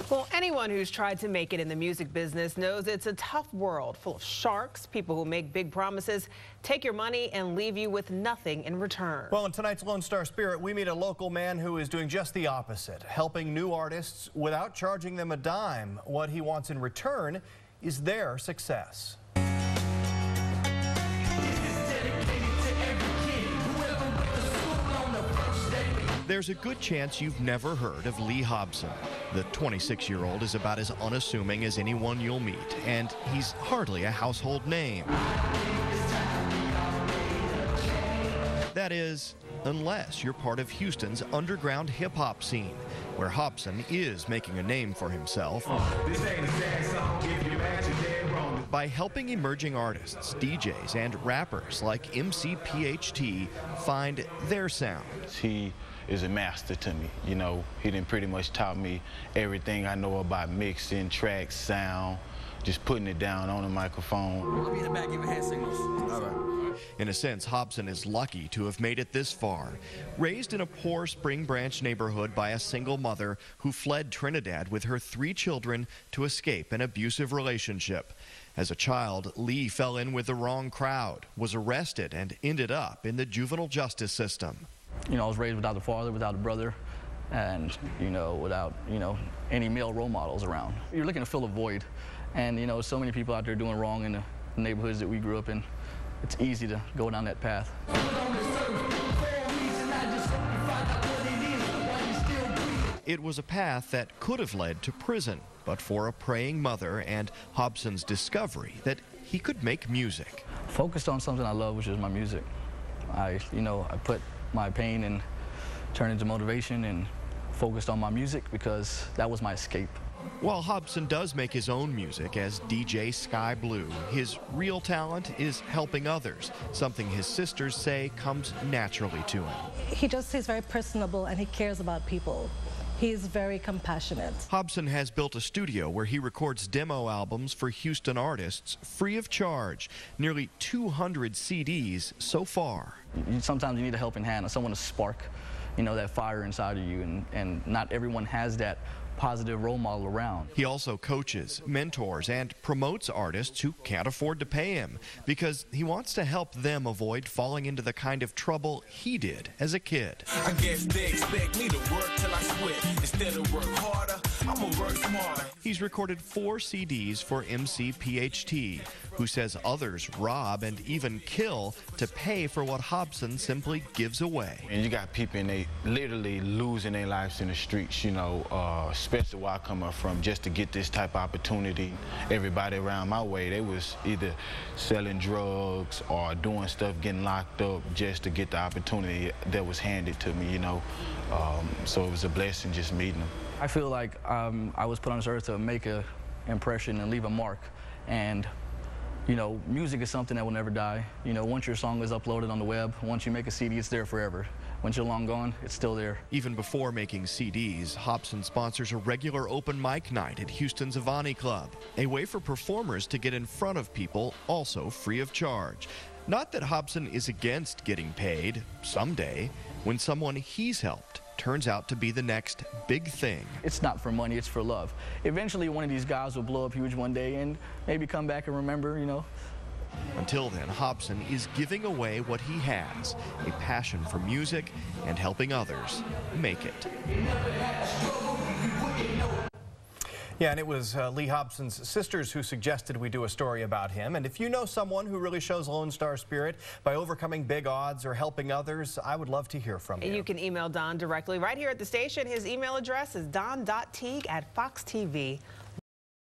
Well, anyone who's tried to make it in the music business knows it's a tough world full of sharks, people who make big promises, take your money and leave you with nothing in return. Well, in tonight's Lone Star Spirit, we meet a local man who is doing just the opposite, helping new artists without charging them a dime. What he wants in return is their success. There's a good chance you've never heard of Lee Hobson. The 26-year-old is about as unassuming as anyone you'll meet, and he's hardly a household name. That is, unless you're part of Houston's underground hip-hop scene, where Hobson is making a name for himself by helping emerging artists, DJs, and rappers like MC PHT find their sound. He is a master to me. You know, he done pretty much taught me everything I know about mixing, tracks, sound, just putting it down on the microphone. Let me in the back, give hand signals. All right. In a sense, Hobson is lucky to have made it this far. Raised in a poor Spring Branch neighborhood by a single mother who fled Trinidad with her 3 children to escape an abusive relationship. As a child, Lee fell in with the wrong crowd, was arrested, and ended up in the juvenile justice system. You know, I was raised without a father, without a brother, and, without, any male role models around. You're looking to fill a void, and, so many people out there doing wrong in the neighborhoods that we grew up in. It's easy to go down that path. It was a path that could have led to prison, but for a praying mother and Hobson's discovery that he could make music. Focused on something I love, which is my music. I put my pain and turned into motivation and focused on my music because that was my escape. While Hobson does make his own music as DJ Sky Blue, his real talent is helping others, something his sisters say comes naturally to him. He's very personable and he cares about people. He's very compassionate. Hobson has built a studio where he records demo albums for Houston artists free of charge. Nearly 200 CDs so far. Sometimes you need a helping hand or someone to spark, that fire inside of you, and not everyone has that positive role model around. He also coaches, mentors, and promotes artists who can't afford to pay him because he wants to help them avoid falling into the kind of trouble he did as a kid. I guess they expect me to work till I sweat. Instead of work harder, I'm gonna work smarter. He's recorded 4 CDs for MC PHT, who says others rob and even kill to pay for what Hobson simply gives away. And you got people and they literally losing their lives in the streets, especially where I come up from, just to get this type of opportunity. Everybody around my way, they was either selling drugs or doing stuff, getting locked up just to get the opportunity that was handed to me, So it was a blessing just meeting them. I feel like I was put on this earth to make an impression and leave a mark. And music is something that will never die. Once your song is uploaded on the web, once you make a CD, it's there forever. Once you're long gone, it's still there. Even before making CDs, Hobson sponsors a regular open mic night at Houston's Avani Club, a way for performers to get in front of people, also free of charge. Not that Hobson is against getting paid someday when someone he's helped turns out to be the next big thing. It's not for money, it's for love. Eventually, one of these guys will blow up huge one day and maybe come back and remember, Until then, Hobson is giving away what he has, a passion for music and helping others make it. Yeah, and it was Lee Hobson's sisters who suggested we do a story about him. And if you know someone who really shows Lone Star Spirit by overcoming big odds or helping others, I would love to hear from you. You can email Don directly right here at the station. His email address is don.teague@foxtv.com.